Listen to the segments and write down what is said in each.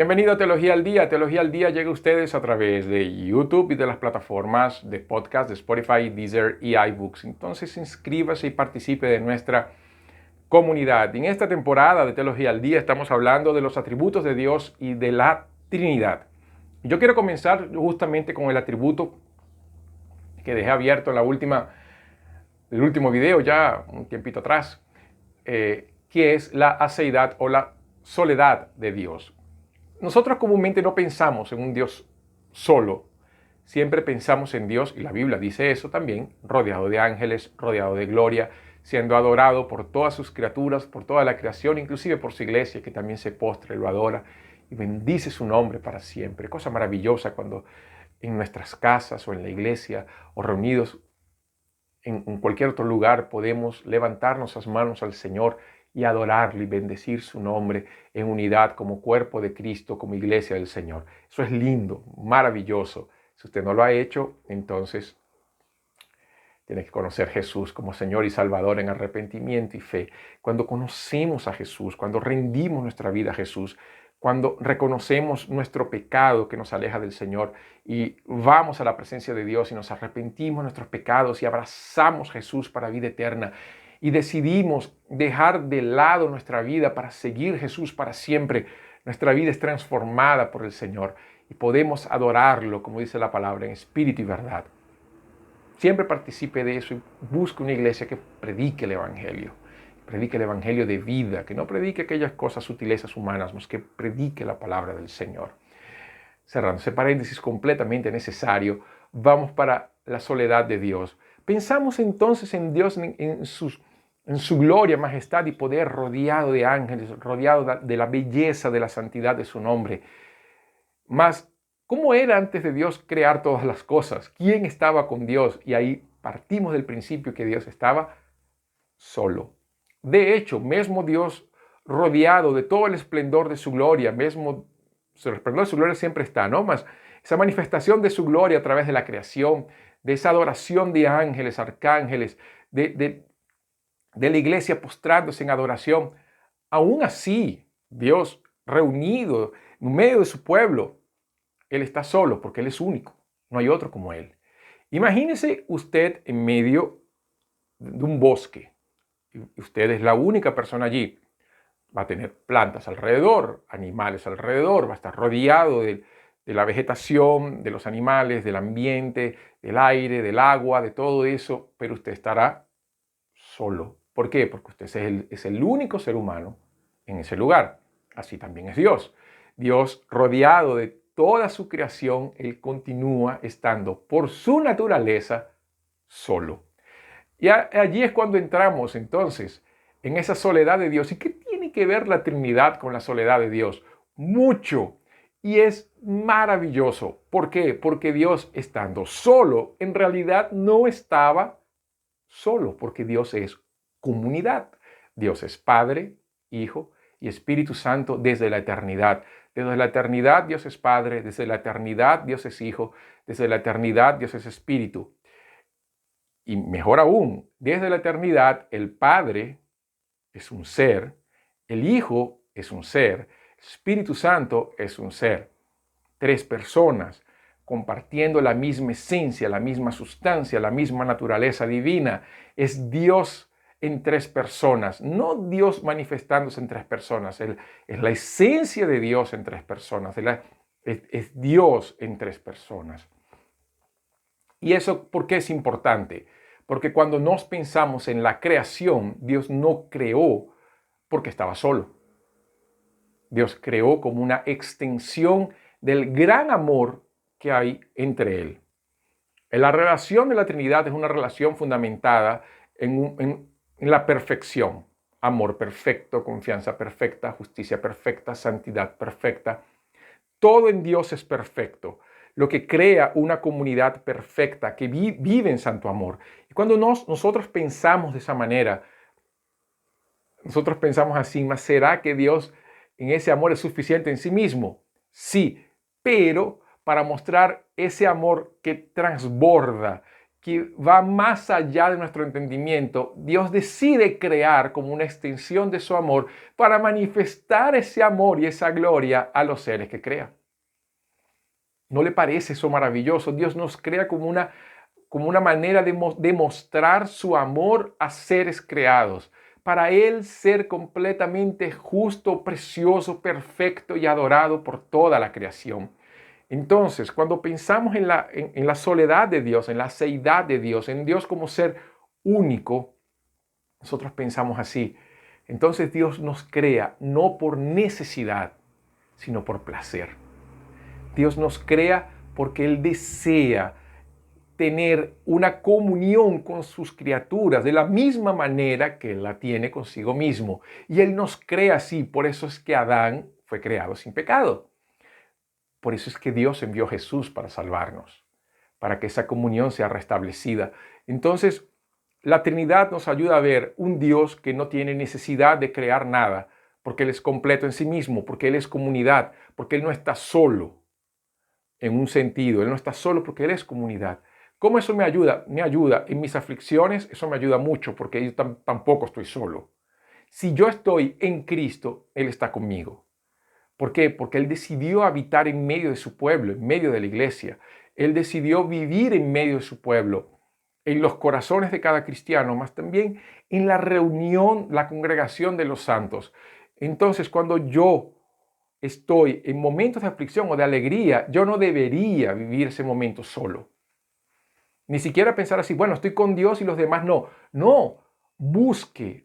Bienvenido a Teología al Día. Teología al Día llega a ustedes a través de YouTube y de las plataformas de podcast de Spotify, Deezer y iBooks. Entonces inscríbase y participe de nuestra comunidad. En esta temporada de Teología al Día estamos hablando de los atributos de Dios y de la Trinidad. Yo quiero comenzar justamente con el atributo que dejé abierto en el último video ya un tiempito atrás, que es la aceidad o la soledad de Dios. Nosotros comúnmente no pensamos en un Dios solo, siempre pensamos en Dios, y la Biblia dice eso también, rodeado de ángeles, rodeado de gloria, siendo adorado por todas sus criaturas, por toda la creación, inclusive por su iglesia, que también se postra y lo adora y bendice su nombre para siempre. Cosa maravillosa cuando en nuestras casas o en la iglesia o reunidos en cualquier otro lugar podemos levantar nuestras manos al Señor y adorarle y bendecir su nombre en unidad como cuerpo de Cristo, como iglesia del Señor. Eso es lindo, maravilloso. Si usted no lo ha hecho, entonces tiene que conocer a Jesús como Señor y Salvador en arrepentimiento y fe. Cuando conocemos a Jesús, cuando rendimos nuestra vida a Jesús, cuando reconocemos nuestro pecado que nos aleja del Señor y vamos a la presencia de Dios y nos arrepentimos de nuestros pecados y abrazamos a Jesús para vida eterna y decidimos dejar de lado nuestra vida para seguir a Jesús para siempre, nuestra vida es transformada por el Señor y podemos adorarlo, como dice la palabra, en espíritu y verdad. Siempre participe de eso y busque una iglesia que predique el Evangelio de vida, que no predique aquellas cosas, sutilezas humanas, más que predique la palabra del Señor. Cerrando ese paréntesis completamente necesario, vamos para la soledad de Dios. Pensamos entonces en Dios en su gloria, majestad y poder, rodeado de ángeles, rodeado de la belleza, de la santidad de su nombre. Mas, ¿cómo era antes de Dios crear todas las cosas? ¿Quién estaba con Dios? Y ahí partimos del principio que Dios estaba solo. De hecho, mismo Dios rodeado de todo el esplendor de su gloria, el esplendor de su gloria siempre está, ¿no? Mas esa manifestación de su gloria a través de la creación, de esa adoración de ángeles, arcángeles, de la iglesia postrándose en adoración, aún así, Dios reunido en medio de su pueblo, Él está solo porque Él es único, no hay otro como Él. Imagínese usted en medio de un bosque, y usted es la única persona allí. Va a tener plantas alrededor, animales alrededor, va a estar rodeado de la vegetación, de los animales, del ambiente, del aire, del agua, de todo eso, pero usted estará solo. ¿Por qué? Porque usted es el único ser humano en ese lugar. Así también es Dios. Dios, rodeado de toda su creación, Él continúa estando por su naturaleza solo. Y allí es cuando entramos entonces en esa soledad de Dios. ¿Y qué tiene que ver la Trinidad con la soledad de Dios? Mucho. Y es maravilloso. ¿Por qué? Porque Dios, estando solo, en realidad no estaba solo, porque Dios es comunidad. Dios es Padre, Hijo y Espíritu Santo desde la eternidad. Desde la eternidad Dios es Padre, desde la eternidad Dios es Hijo, desde la eternidad Dios es Espíritu. Y mejor aún, desde la eternidad el Padre es un ser, el Hijo es un ser, el Espíritu Santo es un ser. Tres personas compartiendo la misma esencia, la misma sustancia, la misma naturaleza divina. Es Dios en tres personas, no Dios manifestándose en tres personas, es la esencia de Dios en tres personas, es Dios en tres personas. ¿Y eso por qué es importante? Porque cuando nos pensamos en la creación, Dios no creó porque estaba solo. Dios creó como una extensión del gran amor que hay entre Él. La relación de la Trinidad es una relación fundamentada en la perfección. Amor perfecto, confianza perfecta, justicia perfecta, santidad perfecta. Todo en Dios es perfecto, lo que crea una comunidad perfecta que vive en santo amor. Y cuando nosotros pensamos de esa manera, nosotros pensamos así, ¿mas será que Dios en ese amor es suficiente en sí mismo? Sí, pero para mostrar ese amor que transborda, que va más allá de nuestro entendimiento, Dios decide crear como una extensión de su amor para manifestar ese amor y esa gloria a los seres que crea. ¿No le parece eso maravilloso? Dios nos crea como una manera de mostrar su amor a seres creados, para Él ser completamente justo, precioso, perfecto y adorado por toda la creación. Entonces, cuando pensamos en la soledad de Dios, en la seidad de Dios, en Dios como ser único, nosotros pensamos así. Entonces Dios nos crea no por necesidad, sino por placer. Dios nos crea porque Él desea tener una comunión con sus criaturas de la misma manera que Él la tiene consigo mismo. Y Él nos crea así, por eso es que Adán fue creado sin pecado. Por eso es que Dios envió a Jesús para salvarnos, para que esa comunión sea restablecida. Entonces, la Trinidad nos ayuda a ver un Dios que no tiene necesidad de crear nada, porque Él es completo en sí mismo, porque Él es comunidad, porque Él no está solo en un sentido, Él no está solo porque Él es comunidad. ¿Cómo eso me ayuda? Me ayuda en mis aflicciones, eso me ayuda mucho porque yo tampoco estoy solo. Si yo estoy en Cristo, Él está conmigo. ¿Por qué? Porque Él decidió habitar en medio de su pueblo, en medio de la iglesia. Él decidió vivir en medio de su pueblo, en los corazones de cada cristiano, más también en la reunión, la congregación de los santos. Entonces, cuando yo estoy en momentos de aflicción o de alegría, yo no debería vivir ese momento solo. Ni siquiera pensar así, bueno, estoy con Dios y los demás no. No, busque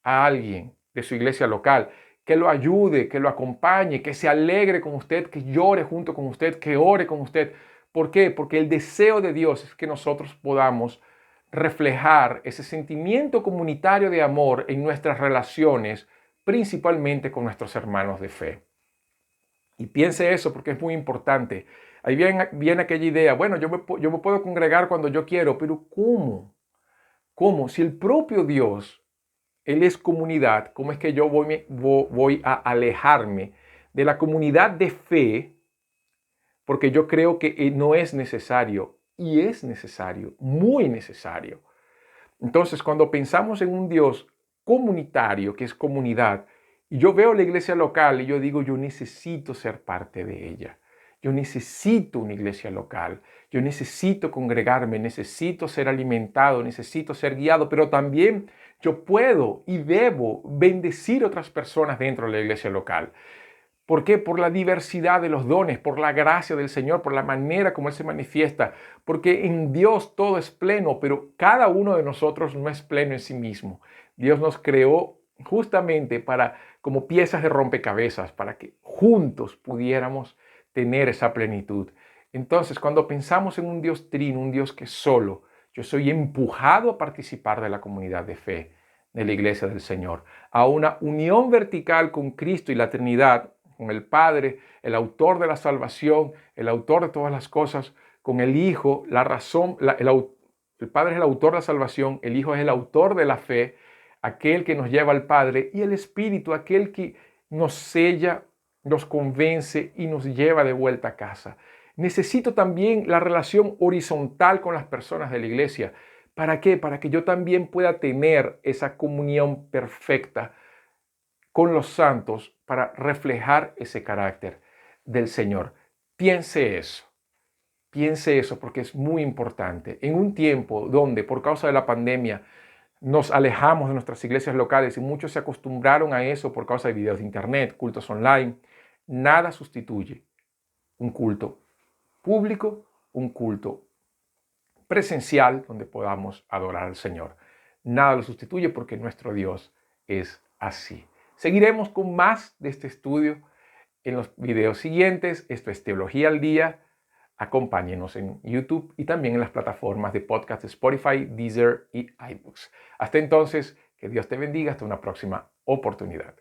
a alguien de su iglesia local que lo ayude, que lo acompañe, que se alegre con usted, que llore junto con usted, que ore con usted. ¿Por qué? Porque el deseo de Dios es que nosotros podamos reflejar ese sentimiento comunitario de amor en nuestras relaciones, principalmente con nuestros hermanos de fe. Y piense eso porque es muy importante. Ahí viene aquella idea, bueno, yo me puedo congregar cuando yo quiero, pero ¿cómo? ¿Cómo? Si el propio Dios, Él es comunidad, ¿cómo es que yo voy a alejarme de la comunidad de fe? Porque yo creo que no es necesario, y es necesario, muy necesario. Entonces, cuando pensamos en un Dios comunitario, que es comunidad, y yo veo la iglesia local y yo digo, yo necesito ser parte de ella. Yo necesito una iglesia local. Yo necesito congregarme, necesito ser alimentado, necesito ser guiado, pero también yo puedo y debo bendecir a otras personas dentro de la iglesia local. ¿Por qué? Por la diversidad de los dones, por la gracia del Señor, por la manera como Él se manifiesta. Porque en Dios todo es pleno, pero cada uno de nosotros no es pleno en sí mismo. Dios nos creó justamente como piezas de rompecabezas, para que juntos pudiéramos tener esa plenitud. Entonces, cuando pensamos en un Dios trino, un Dios que solo, yo soy empujado a participar de la comunidad de fe, de la iglesia del Señor, a una unión vertical con Cristo y la Trinidad, con el Padre, el autor de la salvación, el autor de todas las cosas, con el Hijo, la razón, el Padre es el autor de la salvación, el Hijo es el autor de la fe, aquel que nos lleva al Padre, y el Espíritu, aquel que nos sella, nos convence y nos lleva de vuelta a casa. Necesito también la relación horizontal con las personas de la iglesia. ¿Para qué? Para que yo también pueda tener esa comunión perfecta con los santos para reflejar ese carácter del Señor. Piense eso porque es muy importante. En un tiempo donde por causa de la pandemia nos alejamos de nuestras iglesias locales y muchos se acostumbraron a eso por causa de videos de internet, cultos online, nada sustituye un culto público, un culto presencial donde podamos adorar al Señor. Nada lo sustituye porque nuestro Dios es así. Seguiremos con más de este estudio en los videos siguientes. Esto es Teología al Día. Acompáñenos en YouTube y también en las plataformas de podcast de Spotify, Deezer y iBooks. Hasta entonces, que Dios te bendiga. Hasta una próxima oportunidad.